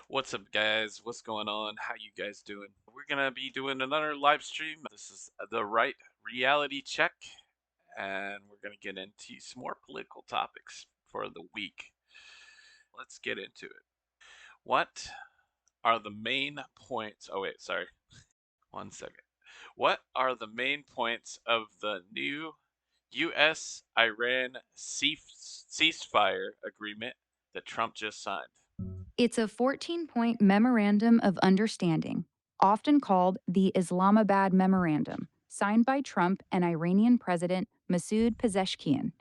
What's up, guys? What's going on? How you guys doing? We're gonna be doing another live stream. This is the right reality check, and we're gonna get into some more political topics for the week. Let's get into it. What are the main points? Oh wait, sorry, 1 second. What are the main points of the new U.S.-Iran ceasefire agreement that Trump just signed? It's a 14-point memorandum of understanding, often called the Islamabad Memorandum, signed by Trump and Iranian President Masoud Pezeshkian.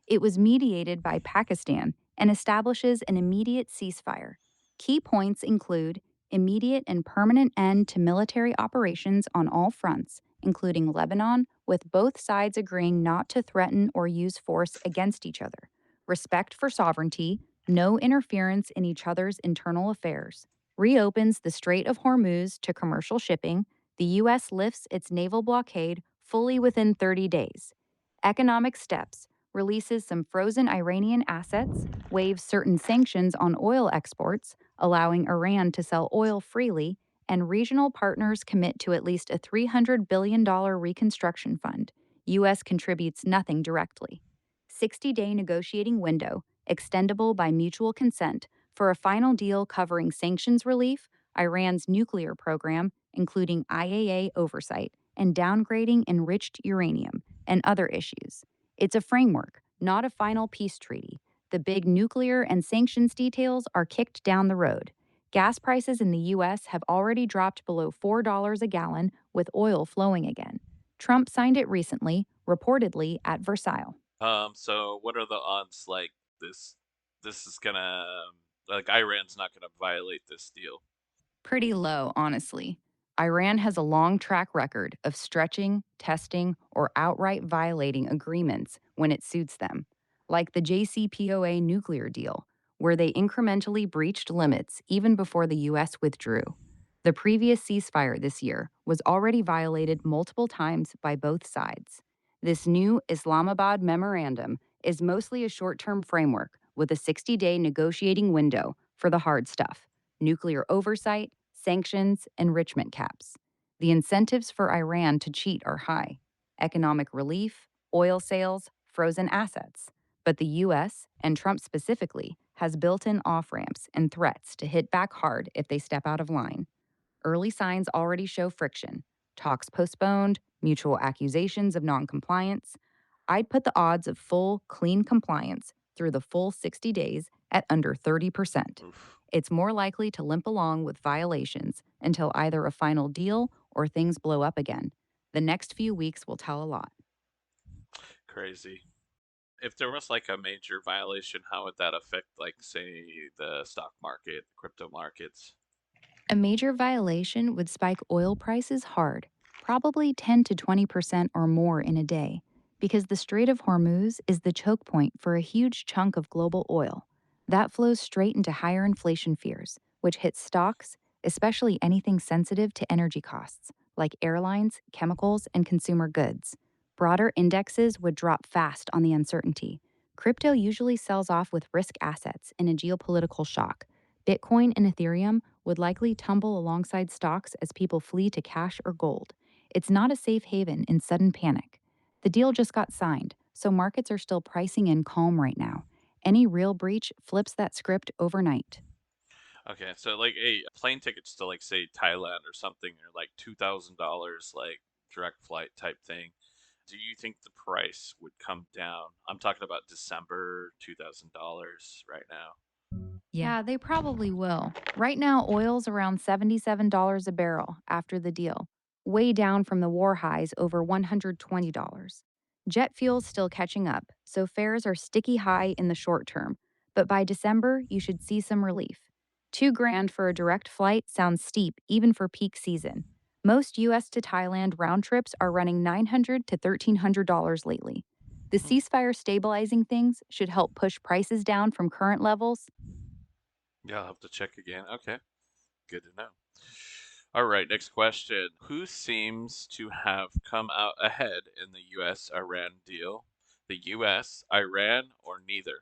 It was mediated by Pakistan and establishes an immediate ceasefire. Key points include immediate and permanent end to military operations on all fronts, including Lebanon, with both sides agreeing not to threaten or use force against each other, respect for sovereignty, no interference in each other's internal affairs, reopens the Strait of Hormuz to commercial shipping, the U.S. lifts its naval blockade fully within 30 days. Economic steps releases some frozen Iranian assets, waives certain sanctions on oil exports, allowing Iran to sell oil freely, and regional partners commit to at least a $300 billion reconstruction fund. U.S. contributes nothing directly. 60-day negotiating window extendable by mutual consent, for a final deal covering sanctions relief, Iran's nuclear program, including IAEA oversight, and downgrading enriched uranium, and other issues. It's a framework, not a final peace treaty. The big nuclear and sanctions details are kicked down the road. Gas prices in the U.S. have already dropped below $4 a gallon, with oil flowing again. Trump signed it recently, reportedly at Versailles. So what are the odds like this this is gonna like Iran's not gonna violate this deal? Pretty low, honestly. Iran has a long track record of stretching, testing, or outright violating agreements when it suits them, like the JCPOA nuclear deal, where they incrementally breached limits even before the U.S. withdrew. The previous ceasefire this year was already violated multiple times by both sides. This new Islamabad memorandum is mostly a short term framework with a 60-day negotiating window for the hard stuff: nuclear oversight, sanctions, enrichment caps. The incentives for Iran to cheat are high: economic relief, oil sales, frozen assets. But the U.S., and Trump specifically, has built in off ramps and threats to hit back hard if they step out of line. Early signs already show friction: talks postponed, mutual accusations of noncompliance. I'd put the odds of full, clean compliance through the full 60 days at under 30%. Oof. It's more likely to limp along with violations until either a final deal or things blow up again. The next few weeks will tell a lot. Crazy. If there was like a major violation, how would that affect like say the stock market, crypto markets? A major violation would spike oil prices hard, probably 10 to 20% or more in a day, because the Strait of Hormuz is the choke point for a huge chunk of global oil. That flows straight into higher inflation fears, which hits stocks, especially anything sensitive to energy costs, like airlines, chemicals, and consumer goods. Broader indexes would drop fast on the uncertainty. Crypto usually sells off with risk assets in a geopolitical shock. Bitcoin and Ethereum would likely tumble alongside stocks as people flee to cash or gold. It's not a safe haven in sudden panic. The deal just got signed, so markets are still pricing in calm right now. Any real breach flips that script overnight. Okay, so like a plane tickets to like say Thailand or something are like $2,000 like direct flight type thing. Do you think the price would come down? I'm talking about December $2,000 right now. Yeah, they probably will. Right now, oil's around $77 a barrel after the deal, way down from the war highs over $120. Jet fuel's still catching up, so fares are sticky high in the short term, but by December, you should see some relief. 2 grand for a direct flight sounds steep even for peak season. Most US to Thailand round trips are running $900 to $1,300 lately. The Hmm. ceasefire stabilizing things should help push prices down from current levels. Yeah, I'll have to check again. Okay, good to know. All right, next question. Who seems to have come out ahead in the US Iran deal? The US, Iran, or neither?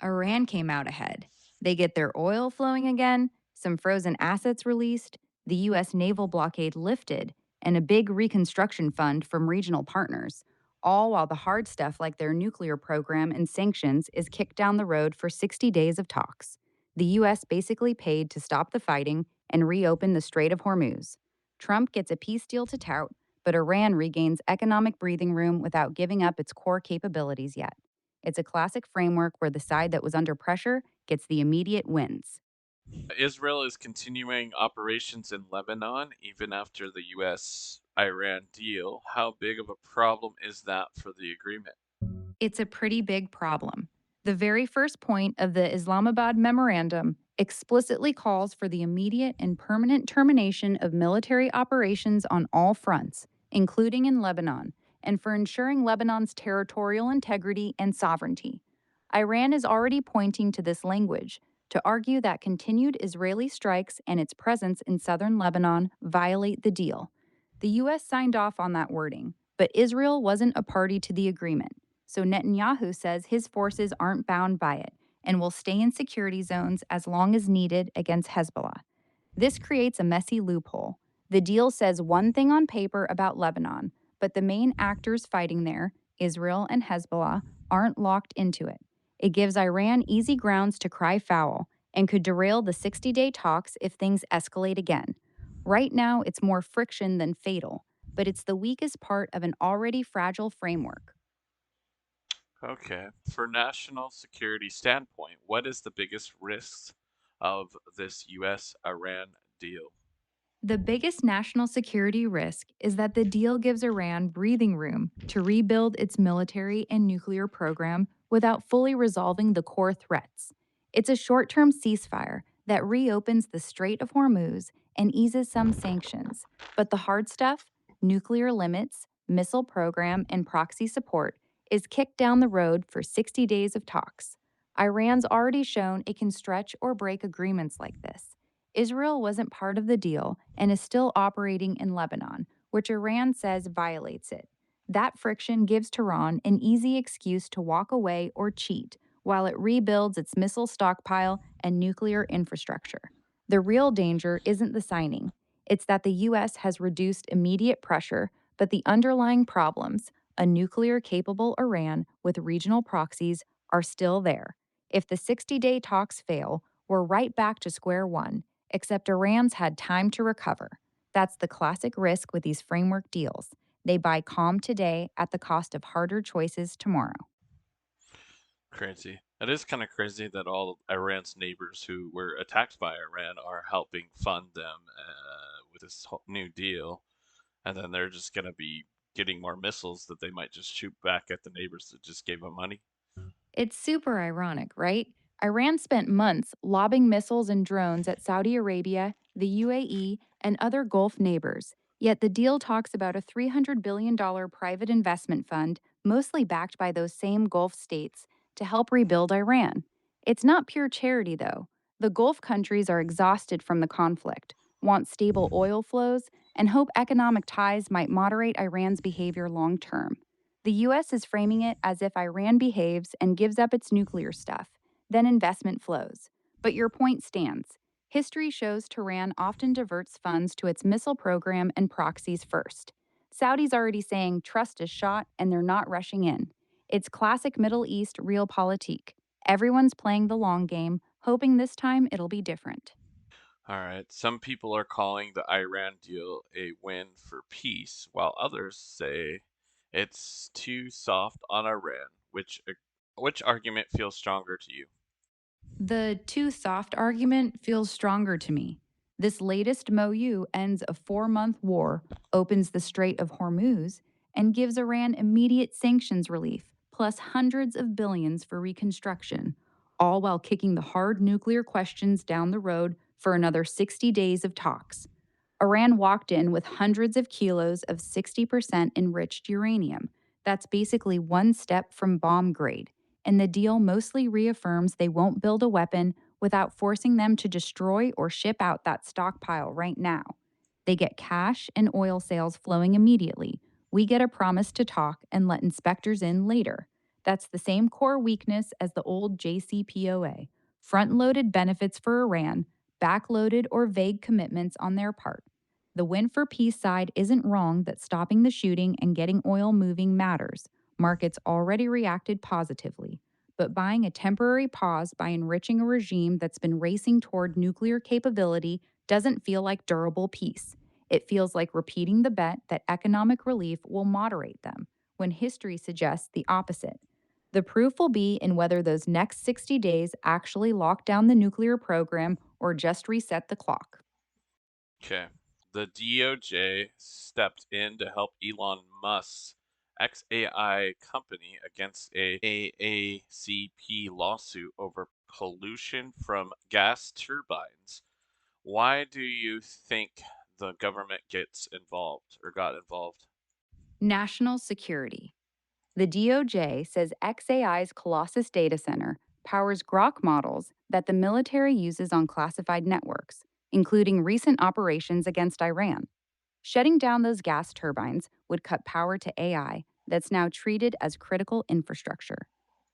Iran came out ahead. They get their oil flowing again, some frozen assets released, the U.S. naval blockade lifted, and a big reconstruction fund from regional partners, all while the hard stuff like their nuclear program and sanctions is kicked down the road for 60 days of talks. The U.S. basically paid to stop the fighting and reopen the Strait of Hormuz. Trump gets a peace deal to tout, but Iran regains economic breathing room without giving up its core capabilities yet. It's a classic framework where the side that was under pressure gets the immediate wins. Israel is continuing operations in Lebanon even after the US Iran deal. How big of a problem is that for the agreement? It's a pretty big problem. The very first point of the Islamabad Memorandum explicitly calls for the immediate and permanent termination of military operations on all fronts, including in Lebanon, and for ensuring Lebanon's territorial integrity and sovereignty. Iran is already pointing to this language to argue that continued Israeli strikes and its presence in southern Lebanon violate the deal. The U.S. signed off on that wording, but Israel wasn't a party to the agreement. So Netanyahu says his forces aren't bound by it and will stay in security zones as long as needed against Hezbollah. This creates a messy loophole. The deal says one thing on paper about Lebanon, but the main actors fighting there, Israel and Hezbollah, aren't locked into it. It gives Iran easy grounds to cry foul and could derail the 60-day talks if things escalate again. Right now, it's more friction than fatal, but it's the weakest part of an already fragile framework. Okay. For national security standpoint, what is the biggest risks of this US Iran deal? The biggest national security risk is that the deal gives Iran breathing room to rebuild its military and nuclear program without fully resolving the core threats. It's a short term ceasefire that reopens the Strait of Hormuz and eases some sanctions. But the hard stuff, nuclear limits, missile program, and proxy support, is kicked down the road for 60 days of talks. Iran's already shown it can stretch or break agreements like this. Israel wasn't part of the deal and is still operating in Lebanon, which Iran says violates it. That friction gives Tehran an easy excuse to walk away or cheat while it rebuilds its missile stockpile and nuclear infrastructure. The real danger isn't the signing, it's that the U.S. has reduced immediate pressure, but the underlying problems, a nuclear capable Iran with regional proxies, are still there. If the 60-day talks fail, we're right back to square one, except Iran's had time to recover. That's the classic risk with these framework deals. They buy calm today at the cost of harder choices tomorrow. Crazy. It is kind of crazy that all Iran's neighbors who were attacked by Iran are helping fund them with this whole new deal. And then they're just going to be getting more missiles that they might just shoot back at the neighbors that just gave them money. It's super ironic, right? Iran spent months lobbing missiles and drones at Saudi Arabia, the UAE, and other Gulf neighbors. Yet the deal talks about a $300 billion private investment fund, mostly backed by those same Gulf states, to help rebuild Iran. It's not pure charity, though. The Gulf countries are exhausted from the conflict, want stable oil flows, and hope economic ties might moderate Iran's behavior long term. The U.S. is framing it as if Iran behaves and gives up its nuclear stuff, then investment flows. But your point stands. History shows Tehran often diverts funds to its missile program and proxies first. Saudi's already saying trust is shot and they're not rushing in. It's classic Middle East realpolitik. Everyone's playing the long game, hoping this time it'll be different. All right. Some people are calling the Iran deal a win for peace, while others say it's too soft on Iran. Which argument feels stronger to you? The too soft argument feels stronger to me. This latest MOU ends a 4-month war, opens the Strait of Hormuz, and gives Iran immediate sanctions relief, plus hundreds of billions for reconstruction, all while kicking the hard nuclear questions down the road for another 60 days of talks. Iran walked in with hundreds of kilos of 60% enriched uranium. That's basically one step from bomb grade. And the deal mostly reaffirms they won't build a weapon without forcing them to destroy or ship out that stockpile right now. They get cash and oil sales flowing immediately. We get a promise to talk and let inspectors in later. That's the same core weakness as the old JCPOA, front loaded benefits for Iran, backloaded, or vague commitments on their part. The win for peace side isn't wrong that stopping the shooting and getting oil moving matters. Markets already reacted positively. But buying a temporary pause by enriching a regime that's been racing toward nuclear capability doesn't feel like durable peace. It feels like repeating the bet that economic relief will moderate them, when history suggests the opposite. The proof will be in whether those next 60 days actually lock down the nuclear program or just reset the clock. Okay. The DOJ stepped in to help Elon Musk's xAI company against a NAACP lawsuit over pollution from gas turbines. Why do you think the government gets involved or got involved? National security. The DOJ says xAI's Colossus data center powers Grok models that the military uses on classified networks, including recent operations against Iran. Shutting down those gas turbines would cut power to AI that's now treated as critical infrastructure.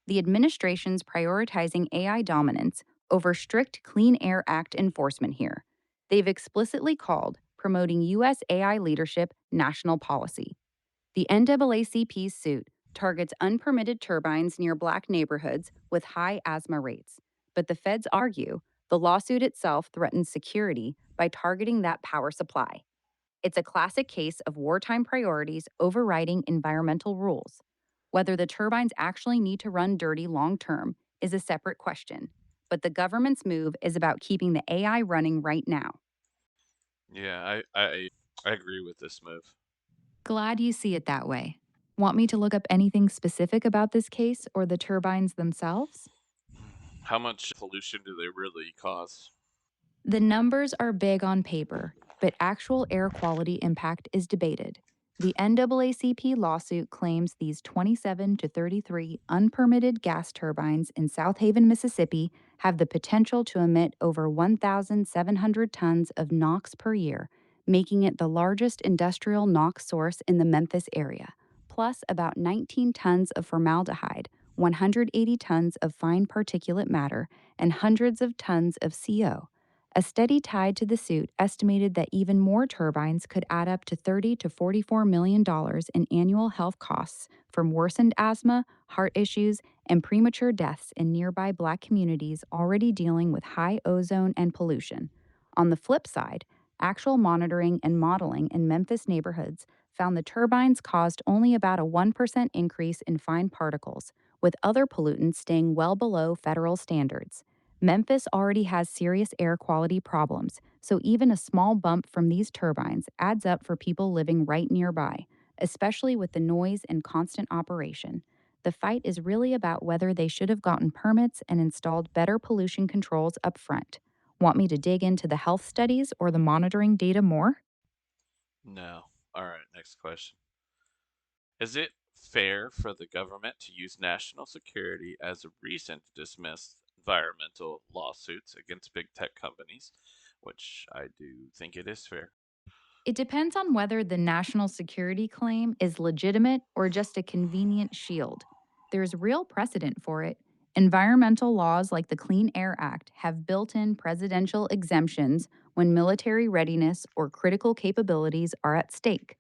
The administration's prioritizing AI dominance over strict Clean Air Act enforcement here. They've explicitly called promoting U.S. AI leadership national policy. The NAACP's suit targets unpermitted turbines near black neighborhoods with high asthma rates. But the feds argue the lawsuit itself threatens security by targeting that power supply. It's a classic case of wartime priorities overriding environmental rules. Whether the turbines actually need to run dirty long term is a separate question. But the government's move is about keeping the AI running right now. Yeah, I agree with this move. Glad you see it that way. Want me to look up anything specific about this case or the turbines themselves? How much pollution do they really cause? The numbers are big on paper, but actual air quality impact is debated. The NAACP lawsuit claims these 27 to 33 unpermitted gas turbines in South Haven, Mississippi have the potential to emit over 1,700 tons of NOx per year, making it the largest industrial NOx source in the Memphis area, plus about 19 tons of formaldehyde, 180 tons of fine particulate matter, and hundreds of tons of CO. A study tied to the suit estimated that even more turbines could add up to $30 to $44 million in annual health costs from worsened asthma, heart issues, and premature deaths in nearby black communities already dealing with high ozone and pollution. On the flip side, actual monitoring and modeling in Memphis neighborhoods found the turbines caused only about a 1% increase in fine particles, with other pollutants staying well below federal standards. Memphis already has serious air quality problems, so even a small bump from these turbines adds up for people living right nearby, especially with the noise and constant operation. The fight is really about whether they should have gotten permits and installed better pollution controls up front. Want me to dig into the health studies or the monitoring data more? No. All right, next question. Is it fair for the government to use national security as a reason to dismiss environmental lawsuits against big tech companies? Which I do think it is fair. It depends on whether the national security claim is legitimate or just a convenient shield. There's real precedent for it. Environmental laws like the Clean Air Act have built in presidential exemptions when military readiness or critical capabilities are at stake.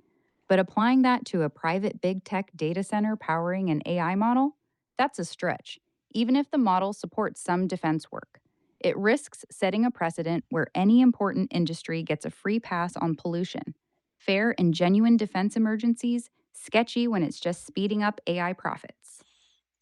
But applying that to a private big tech data center powering an AI model, that's a stretch, even if the model supports some defense work. It risks setting a precedent where any important industry gets a free pass on pollution. Fair in genuine defense emergencies, sketchy when it's just speeding up AI profits.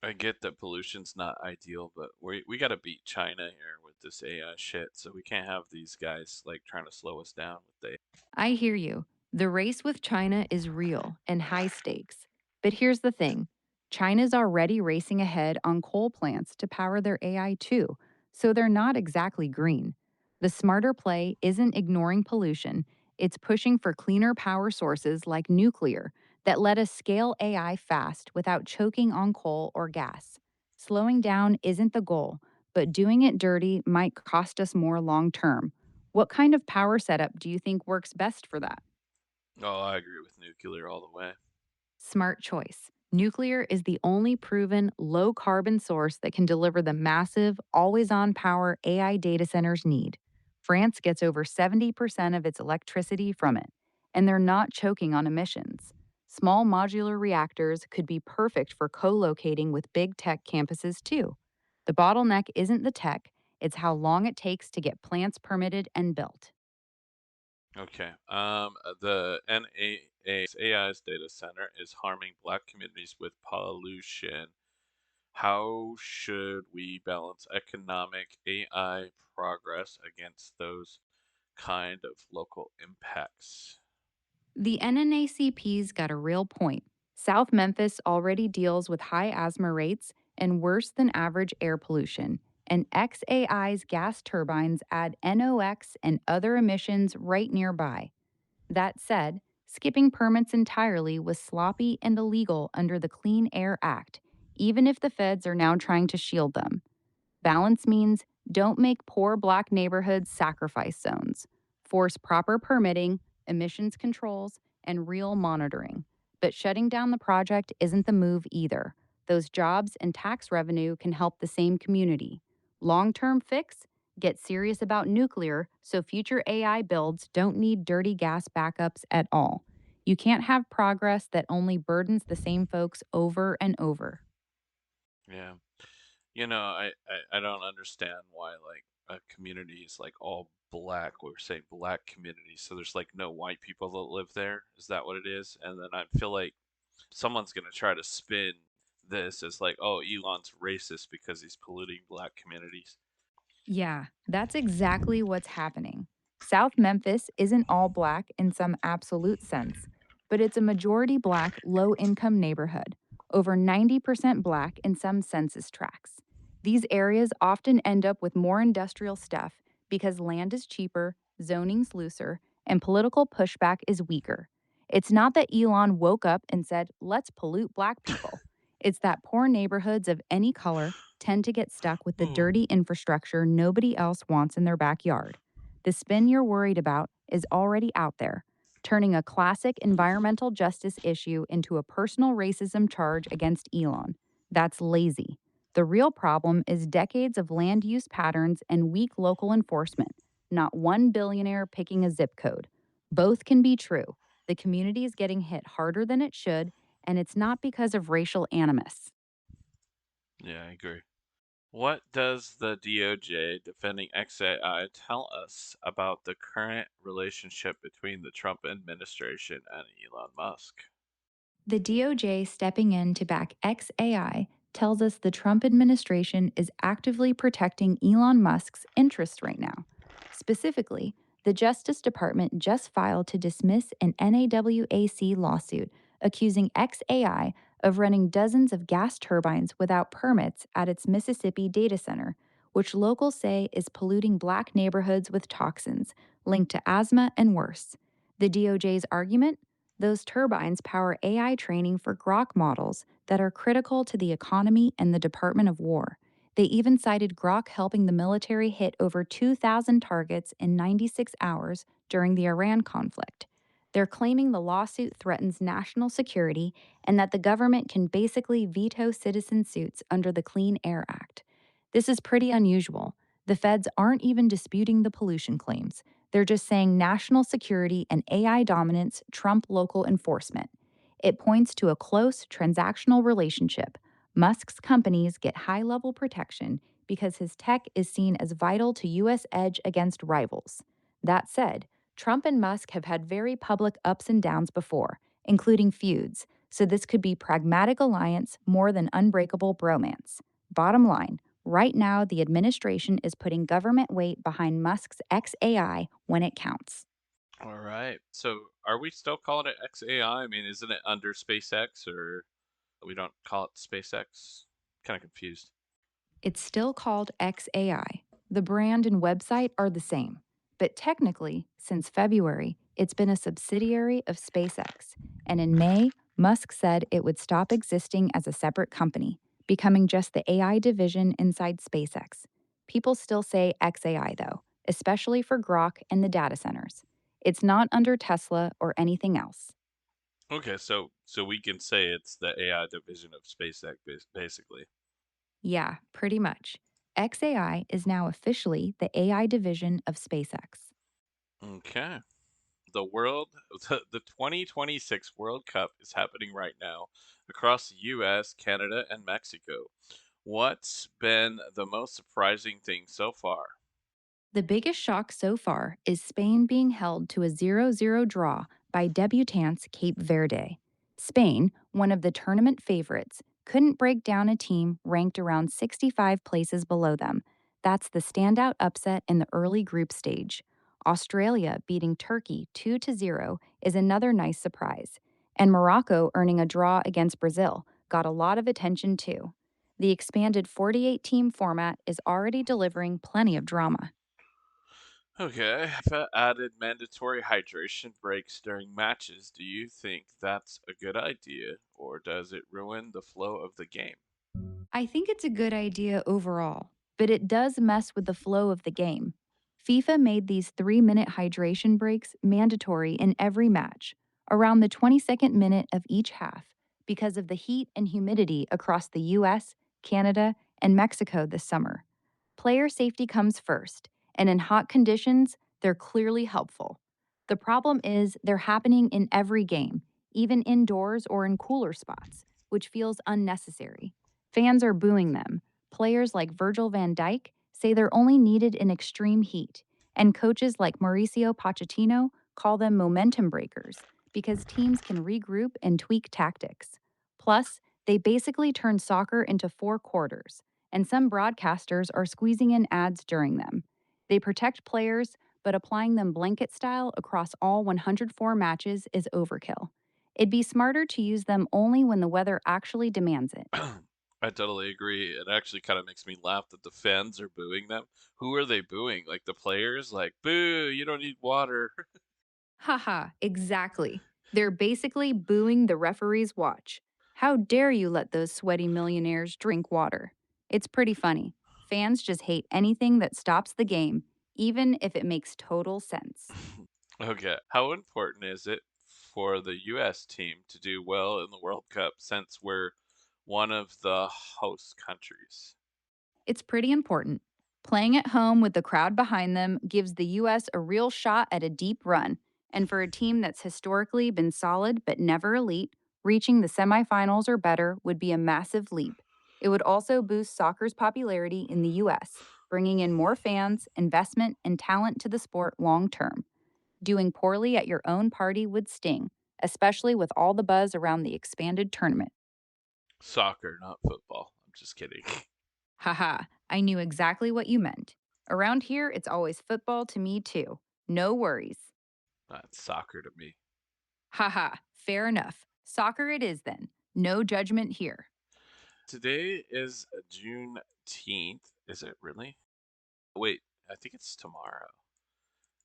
I get that pollution's not ideal, but we got to beat China here with this AI shit. So we can't have these guys like trying to slow us down with the. I hear you. The race with China is real and high stakes. But here's the thing: China's already racing ahead on coal plants to power their AI too, so they're not exactly green. The smarter play isn't ignoring pollution, it's pushing for cleaner power sources like nuclear that let us scale AI fast without choking on coal or gas. Slowing down isn't the goal, but doing it dirty might cost us more long term. What kind of power setup do you think works best for that? Oh, I agree with nuclear all the way. Smart choice. Nuclear is the only proven low carbon source that can deliver the massive, always on power AI data centers need. France gets over 70% of its electricity from it, and they're not choking on emissions. Small modular reactors could be perfect for co locating with big tech campuses, too. The bottleneck isn't the tech, it's how long it takes to get plants permitted and built. Okay. The NAACP's data center is harming Black communities with pollution. How should we balance economic AI progress against those kind of local impacts? The NNACP's got a real point. South Memphis already deals with high asthma rates and worse than average air pollution, and xAI's gas turbines add NOx and other emissions right nearby. That said, skipping permits entirely was sloppy and illegal under the Clean Air Act, even if the feds are now trying to shield them. Balance means don't make poor Black neighborhoods sacrifice zones. Force proper permitting, emissions controls, and real monitoring. But shutting down the project isn't the move either. Those jobs and tax revenue can help the same community. Long term fix? Get serious about nuclear so future AI builds don't need dirty gas backups at all. You can't have progress that only burdens the same folks over and over. Yeah. I don't understand why like a community is like all black. We were saying black community, so there's like no white people that live there. Is that what it is? And then I feel like someone's gonna try to spin this as like, oh, Elon's racist because he's polluting black communities. Yeah, that's exactly what's happening. South Memphis isn't all black in some absolute sense, but it's a majority black, low income neighborhood, over 90% black in some census tracts. These areas often end up with more industrial stuff because land is cheaper, zoning's looser, and political pushback is weaker. It's not that Elon woke up and said, let's pollute black people. It's that poor neighborhoods of any color tend to get stuck with the Oh. dirty infrastructure nobody else wants in their backyard. The spin you're worried about is already out there, turning a classic environmental justice issue into a personal racism charge against Elon. That's lazy. The real problem is decades of land use patterns and weak local enforcement, not one billionaire picking a zip code. Both can be true. The community is getting hit harder than it should, and it's not because of racial animus. Yeah, I agree. What does the DOJ defending xAI tell us about the current relationship between the Trump administration and Elon Musk? The DOJ stepping in to back xAI tells us the Trump administration is actively protecting Elon Musk's interests right now. Specifically, the Justice Department just filed to dismiss an NAACP lawsuit accusing xAI of running dozens of gas turbines without permits at its Mississippi data center, which locals say is polluting black neighborhoods with toxins linked to asthma and worse. The DOJ's argument? Those turbines power AI training for Grok models that are critical to the economy and the Department of War. They even cited Grok helping the military hit over 2,000 targets in 96 hours during the Iran conflict. They're claiming the lawsuit threatens national security and that the government can basically veto citizen suits under the Clean Air Act. This is pretty unusual. The feds aren't even disputing the pollution claims. They're just saying national security and AI dominance trump local enforcement. It points to a close transactional relationship. Musk's companies get high level protection because his tech is seen as vital to U.S. edge against rivals. That said, Trump and Musk have had very public ups and downs before, including feuds, so this could be pragmatic alliance more than unbreakable bromance. Bottom line, right now, the administration is putting government weight behind Musk's xAI when it counts. All right. So are we still calling it xAI? I mean, isn't it under SpaceX or we don't call it SpaceX? Kind of confused. It's still called xAI. The brand and website are the same. But technically, since February, it's been a subsidiary of SpaceX. And in May, Musk said it would stop existing as a separate company, becoming just the AI division inside SpaceX. People still say xAI, though, especially for Grok and the data centers. It's not under Tesla or anything else. Okay, so we can say it's the AI division of SpaceX basically. Yeah, pretty much. xAI is now officially the AI division of SpaceX. Okay. The world, the 2026 World Cup is happening right now across the US, Canada, and Mexico. What's been the most surprising thing so far? The biggest shock so far is Spain being held to a 0-0 draw by debutants Cape Verde. Spain, one of the tournament favorites, couldn't break down a team ranked around 65 places below them. That's the standout upset in the early group stage. Australia beating Turkey 2-0 is another nice surprise. And Morocco earning a draw against Brazil got a lot of attention too. The expanded 48 team format is already delivering plenty of drama. Okay. FIFA added mandatory hydration breaks during matches. Do you think that's a good idea, or does it ruin the flow of the game? I think it's a good idea overall, but it does mess with the flow of the game. FIFA made these 3 minute hydration breaks mandatory in every match, around the 22nd minute of each half, because of the heat and humidity across the US, Canada, and Mexico this summer. Player safety comes first, and in hot conditions, they're clearly helpful. The problem is they're happening in every game, even indoors or in cooler spots, which feels unnecessary. Fans are booing them. Players like Virgil van Dijk say they're only needed in extreme heat, and coaches like Mauricio Pochettino call them momentum breakers because teams can regroup and tweak tactics. Plus, they basically turn soccer into 4 quarters, and some broadcasters are squeezing in ads during them. They protect players, but applying them blanket style across all 104 matches is overkill. It'd be smarter to use them only when the weather actually demands it. I totally agree. It actually kind of makes me laugh that the fans are booing them. Who are they booing? Like the players? Like, boo, you don't need water. Haha, exactly. They're basically booing the referee's watch. How dare you let those sweaty millionaires drink water? It's pretty funny. Fans just hate anything that stops the game, even if it makes total sense. Okay. How important is it for the US team to do well in the World Cup since we're one of the host countries? It's pretty important. Playing at home with the crowd behind them gives the U.S. a real shot at a deep run. And for a team that's historically been solid but never elite, reaching the semifinals or better would be a massive leap. It would also boost soccer's popularity in the U.S., bringing in more fans, investment, and talent to the sport long term. Doing poorly at your own party would sting, especially with all the buzz around the expanded tournament. Soccer, not football. I'm just kidding. Haha, I knew exactly what you meant. Around here, it's always football to me, too. No worries. That's soccer to me. Haha, fair enough. Soccer it is then. No judgment here. Today is Juneteenth. Is it really? Wait, I think it's tomorrow.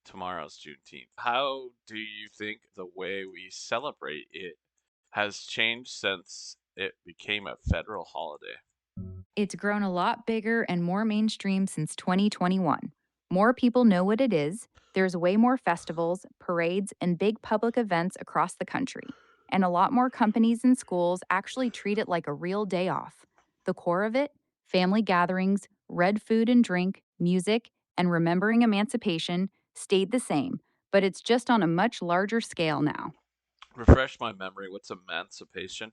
Tomorrow's Juneteenth. How do you think the way we celebrate it has changed since it became a federal holiday? It's grown a lot bigger and more mainstream since 2021. More people know what it is. There's way more festivals, parades, and big public events across the country. And a lot more companies and schools actually treat it like a real day off. The core of it, family gatherings, red food and drink, music, and remembering emancipation, stayed the same, but it's just on a much larger scale now. Refresh my memory. What's emancipation?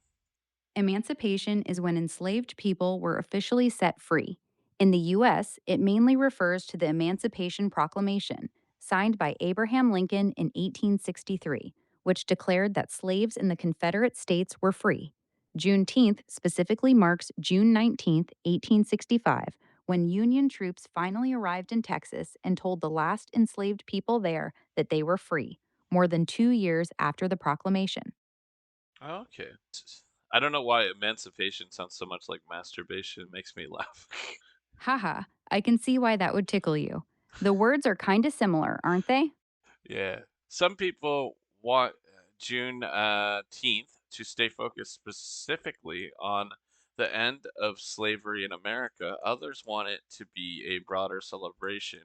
Emancipation is when enslaved people were officially set free. In the U.S., it mainly refers to the Emancipation Proclamation, signed by Abraham Lincoln in 1863, which declared that slaves in the Confederate States were free. Juneteenth specifically marks June 19th, 1865, when Union troops finally arrived in Texas and told the last enslaved people there that they were free, more than 2 years after the proclamation. Oh, okay. I don't know why emancipation sounds so much like masturbation. It makes me laugh. Haha, I can see why that would tickle you. The words are kinda similar, aren't they? Yeah. Some people want Juneteenth to stay focused specifically on the end of slavery in America. Others want it to be a broader celebration.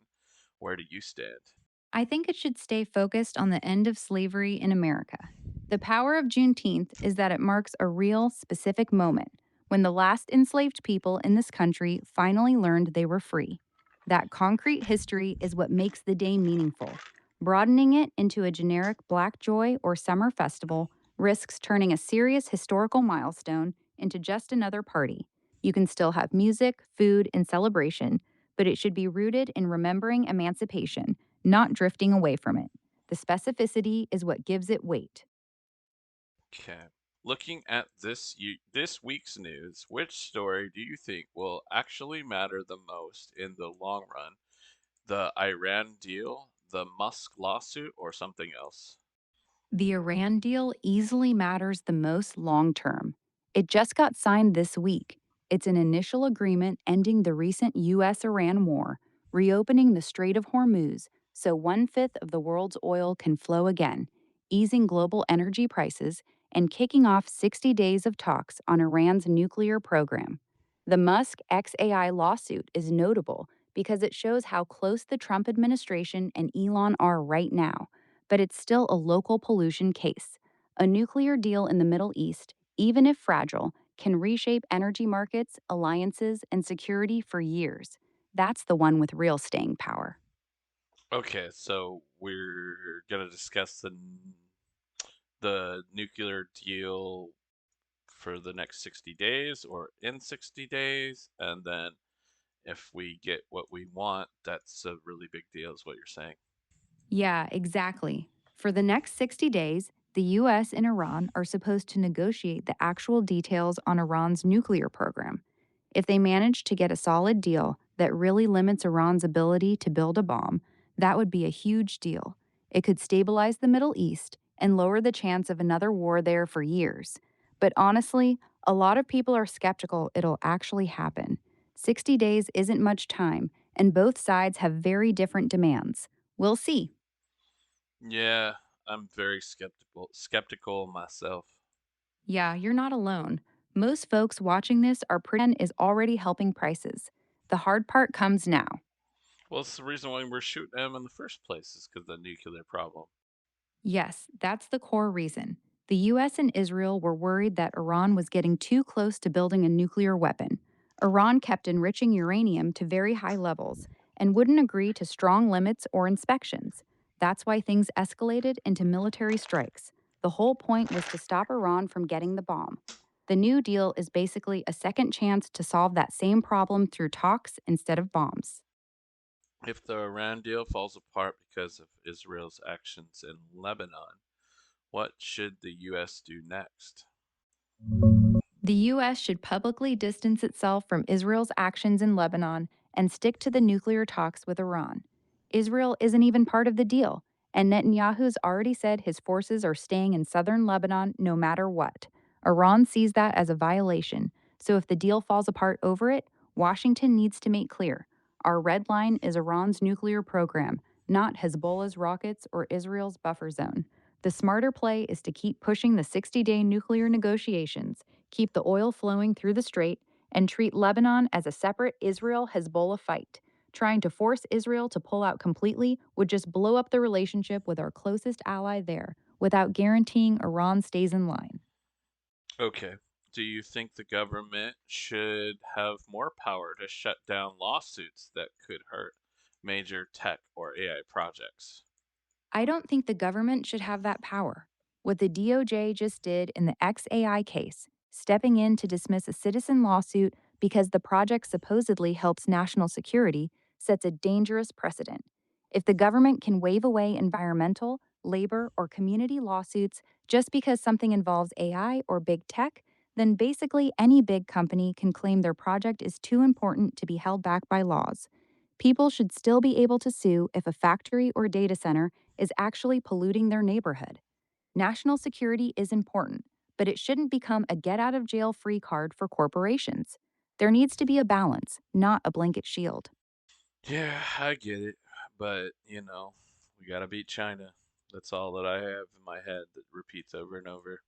Where do you stand? I think it should stay focused on the end of slavery in America. The power of Juneteenth is that it marks a real, specific moment when the last enslaved people in this country finally learned they were free. That concrete history is what makes the day meaningful. Broadening it into a generic Black Joy or summer festival risks turning a serious historical milestone into just another party. You can still have music, food, and celebration, but it should be rooted in remembering emancipation, not drifting away from it. The specificity is what gives it weight. Okay. Looking at this week's news, which story do you think will actually matter the most in the long run? The Iran deal, the Musk lawsuit, or something else? The Iran deal easily matters the most long term. It just got signed this week. It's an initial agreement ending the recent US Iran war, reopening the Strait of Hormuz so one fifth of the world's oil can flow again, easing global energy prices, and kicking off 60 days of talks on Iran's nuclear program. The Musk xAI lawsuit is notable because it shows how close the Trump administration and Elon are right now, but it's still a local pollution case. A nuclear deal in the Middle East, even if fragile, can reshape energy markets, alliances, and security for years. That's the one with real staying power. Okay, so we're gonna discuss the nuclear deal for the next 60 days or in 60 days, and then if we get what we want, that's a really big deal, is what you're saying. Yeah, exactly. For the next 60 days, the US and Iran are supposed to negotiate the actual details on Iran's nuclear program. If they manage to get a solid deal that really limits Iran's ability to build a bomb, that would be a huge deal. It could stabilize the Middle East and lower the chance of another war there for years. But honestly, a lot of people are skeptical it'll actually happen. 60 days isn't much time, and both sides have very different demands. We'll see. Yeah, I'm very skeptical myself. Yeah, you're not alone. Most folks watching this are pretend is already helping prices. The hard part comes now. Well, it's the reason why we're shooting them in the first place, is because of the nuclear problem. Yes, that's the core reason. The US and Israel were worried that Iran was getting too close to building a nuclear weapon. Iran kept enriching uranium to very high levels and wouldn't agree to strong limits or inspections. That's why things escalated into military strikes. The whole point was to stop Iran from getting the bomb. The New Deal is basically a second chance to solve that same problem through talks instead of bombs. If the Iran deal falls apart because of Israel's actions in Lebanon, what should the US do next? The U.S. should publicly distance itself from Israel's actions in Lebanon and stick to the nuclear talks with Iran. Israel isn't even part of the deal, and Netanyahu's already said his forces are staying in southern Lebanon no matter what. Iran sees that as a violation, so if the deal falls apart over it, Washington needs to make clear our red line is Iran's nuclear program, not Hezbollah's rockets or Israel's buffer zone. The smarter play is to keep pushing the 60-day nuclear negotiations, keep the oil flowing through the strait, and treat Lebanon as a separate Israel Hezbollah fight. Trying to force Israel to pull out completely would just blow up the relationship with our closest ally there without guaranteeing Iran stays in line. Okay. Do you think the government should have more power to shut down lawsuits that could hurt major tech or AI projects? I don't think the government should have that power. What the DOJ just did in the xAI case, stepping in to dismiss a citizen lawsuit because the project supposedly helps national security, sets a dangerous precedent. If the government can wave away environmental, labor, or community lawsuits just because something involves AI or big tech, then basically any big company can claim their project is too important to be held back by laws. People should still be able to sue if a factory or data center is actually polluting their neighborhood. National security is important, but it shouldn't become a get out of jail free card for corporations. There needs to be a balance, not a blanket shield. Yeah, I get it. But, we gotta beat China. That's all that I have in my head that repeats over and over.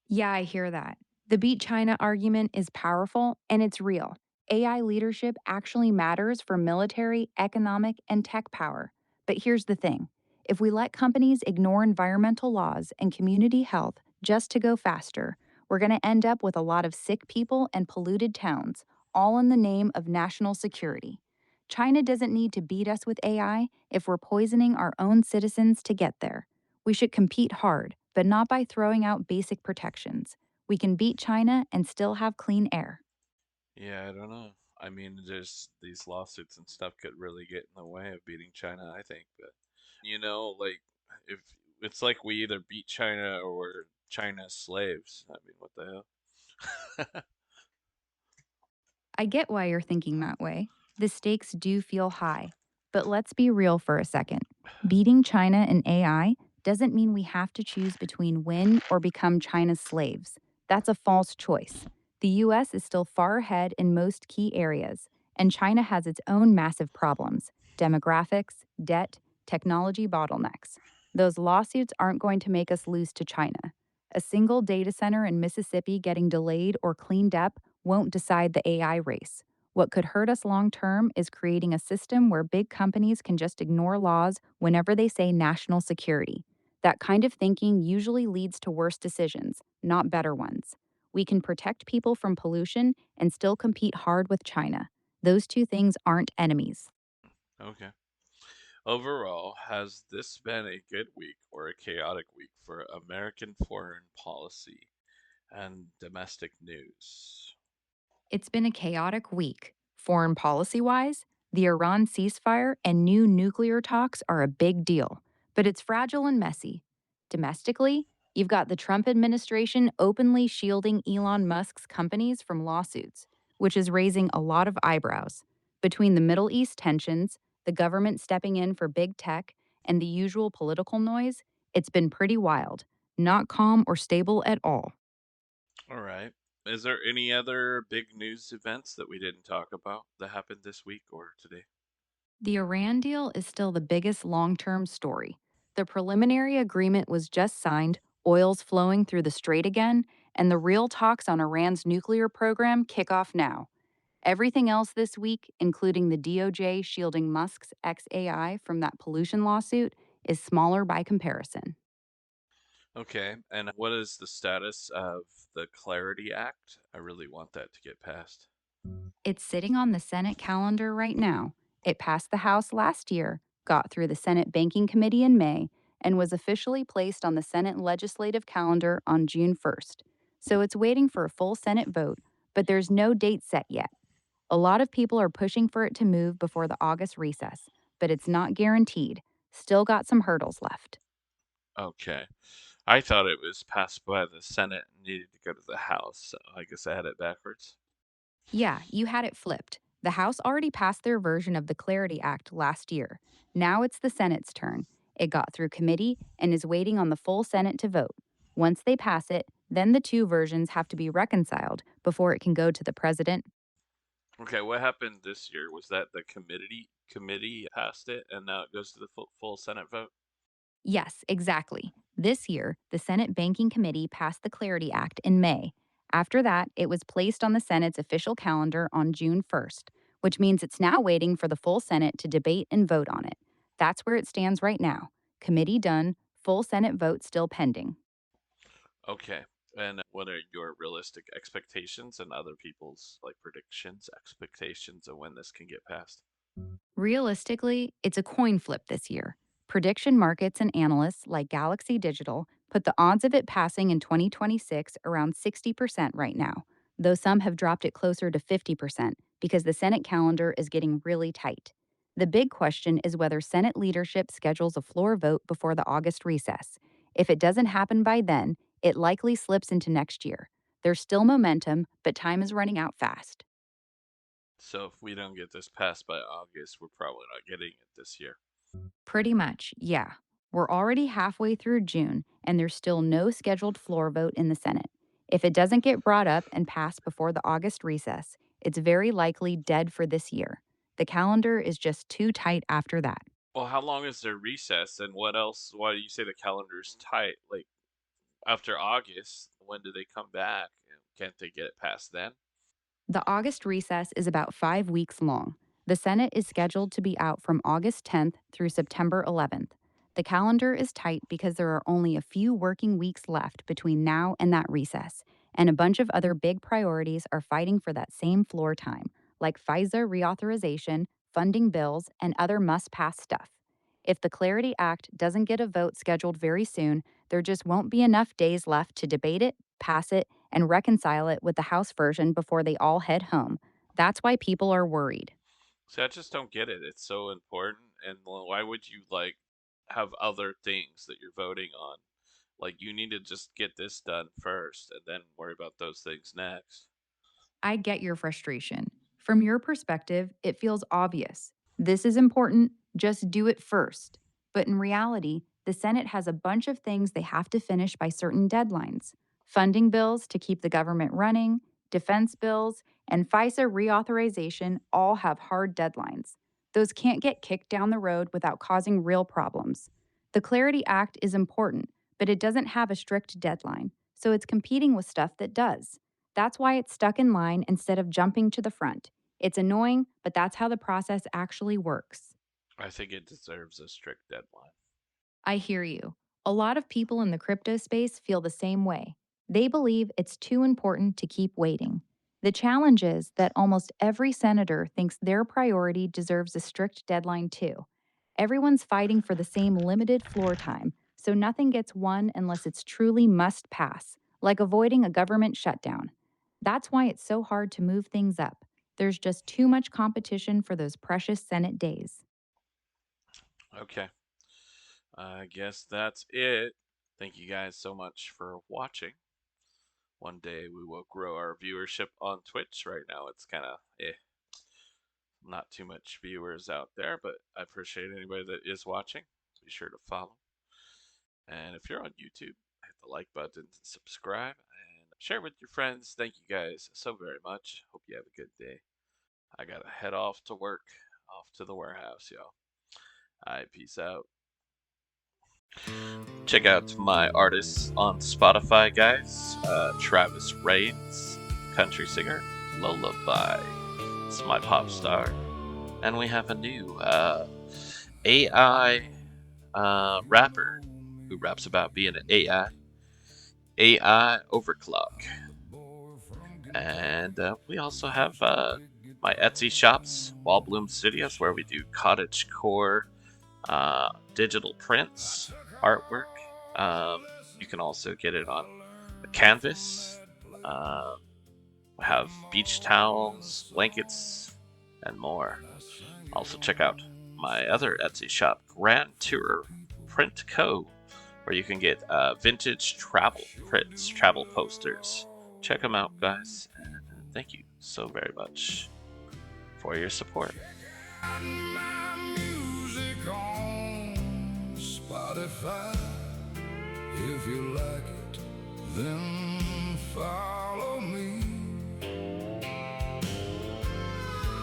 Yeah, I hear that. The beat China argument is powerful and it's real. AI leadership actually matters for military, economic, and tech power. But here's the thing, if we let companies ignore environmental laws and community health just to go faster, we're going to end up with a lot of sick people and polluted towns, all in the name of national security. China doesn't need to beat us with AI if we're poisoning our own citizens to get there. We should compete hard, but not by throwing out basic protections. We can beat China and still have clean air. Yeah, I don't know. I mean, there's these lawsuits and stuff could really get in the way of beating China, I think. But, like, if it's like we either beat China or we're China's slaves. I mean, what the hell? I get why you're thinking that way. The stakes do feel high. But let's be real for a second. Beating China in AI doesn't mean we have to choose between win or become China's slaves. That's a false choice. The US is still far ahead in most key areas, and China has its own massive problems: demographics, debt, technology bottlenecks. Those lawsuits aren't going to make us lose to China. A single data center in Mississippi getting delayed or cleaned up won't decide the AI race. What could hurt us long term is creating a system where big companies can just ignore laws whenever they say national security. That kind of thinking usually leads to worse decisions, not better ones. We can protect people from pollution and still compete hard with China. Those two things aren't enemies. Okay. Overall, has this been a good week or a chaotic week for American foreign policy and domestic news? It's been a chaotic week. Foreign policy wise, the Iran ceasefire and new nuclear talks are a big deal, but it's fragile and messy. Domestically, you've got the Trump administration openly shielding Elon Musk's companies from lawsuits, which is raising a lot of eyebrows. Between the Middle East tensions, the government stepping in for big tech, and the usual political noise, it's been pretty wild, not calm or stable at all. All right. Is there any other big news events that we didn't talk about that happened this week or today? The Iran deal is still the biggest long term story. The preliminary agreement was just signed, oil's flowing through the strait again, and the real talks on Iran's nuclear program kick off now. Everything else this week, including the DOJ shielding Musk's xAI from that pollution lawsuit, is smaller by comparison. Okay. And what is the status of the Clarity Act? I really want that to get passed. It's sitting on the Senate calendar right now. It passed the House last year, got through the Senate Banking Committee in May, and was officially placed on the Senate legislative calendar on June 1st. So it's waiting for a full Senate vote, but there's no date set yet. A lot of people are pushing for it to move before the August recess, but it's not guaranteed. Still got some hurdles left. Okay. I thought it was passed by the Senate and needed to go to the House, so I guess I had it backwards. Yeah, you had it flipped. The House already passed their version of the Clarity Act last year. Now it's the Senate's turn. It got through committee and is waiting on the full Senate to vote. Once they pass it, then the two versions have to be reconciled before it can go to the president. Okay, what happened this year? Was that the committee passed it and now it goes to the full Senate vote? Yes, exactly. This year, the Senate Banking Committee passed the Clarity Act in May. After that, it was placed on the Senate's official calendar on June 1st, which means it's now waiting for the full Senate to debate and vote on it. That's where it stands right now. Committee done, full Senate vote still pending. Okay. And what are your realistic expectations and other people's like predictions, expectations of when this can get passed? Realistically, it's a coin flip this year. Prediction markets and analysts like Galaxy Digital put the odds of it passing in 2026 around 60% right now, though some have dropped it closer to 50% because the Senate calendar is getting really tight. The big question is whether Senate leadership schedules a floor vote before the August recess. If it doesn't happen by then, it likely slips into next year. There's still momentum, but time is running out fast. So if we don't get this passed by August, we're probably not getting it this year. Pretty much, yeah. We're already halfway through June, and there's still no scheduled floor vote in the Senate. If it doesn't get brought up and passed before the August recess, it's very likely dead for this year. The calendar is just too tight after that. Well, how long is their recess and what else? Why do you say the calendar's tight? Like after August, when do they come back? Can't they get it passed then? The August recess is about 5 weeks long. The Senate is scheduled to be out from August 10th through September 11th. The calendar is tight because there are only a few working weeks left between now and that recess, and a bunch of other big priorities are fighting for that same floor time, like FISA reauthorization, funding bills, and other must pass stuff. If the Clarity Act doesn't get a vote scheduled very soon, there just won't be enough days left to debate it, pass it, and reconcile it with the House version before they all head home. That's why people are worried. See, I just don't get it. It's so important, and why would you like have other things that you're voting on? Like, you need to just get this done first, and then worry about those things next. I get your frustration. From your perspective, it feels obvious. This is important, just do it first. But in reality, the Senate has a bunch of things they have to finish by certain deadlines: funding bills to keep the government running, defense bills, and FISA reauthorization all have hard deadlines. Those can't get kicked down the road without causing real problems. The Clarity Act is important, but it doesn't have a strict deadline, so it's competing with stuff that does. That's why it's stuck in line instead of jumping to the front. It's annoying, but that's how the process actually works. I think it deserves a strict deadline. I hear you. A lot of people in the crypto space feel the same way. They believe it's too important to keep waiting. The challenge is that almost every senator thinks their priority deserves a strict deadline too. Everyone's fighting for the same limited floor time, so nothing gets won unless it's truly must pass, like avoiding a government shutdown. That's why it's so hard to move things up. There's just too much competition for those precious Senate days. Okay, I guess that's it. Thank you guys so much for watching. One day we will grow our viewership on Twitch. Right now it's kind of not too much viewers out there, but I appreciate anybody that is watching. Be sure to follow. And if you're on YouTube, hit the like button and subscribe and share with your friends. Thank you guys so very much. Hope you have a good day. I gotta head off to work, off to the warehouse, y'all. Alright, peace out. Check out my artists on Spotify, guys. Travis Reigns, country singer, Lullaby. It's my pop star. And we have a new AI rapper who raps about being an AI overclock. And we also have my Etsy shops, Wall Bloom Studios, where we do cottage core digital prints, artwork. You can also get it on a canvas. We have beach towels, blankets, and more. Also, check out my other Etsy shop, Grand Tour Print Co., where you can get vintage travel prints, travel posters. Check them out, guys. And thank you so very much for your support. My music on Spotify. If you like it, then follow me.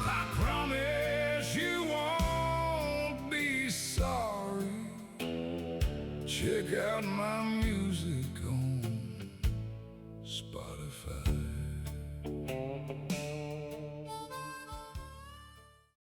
I promise you won't be sorry. Check out my music on Spotify.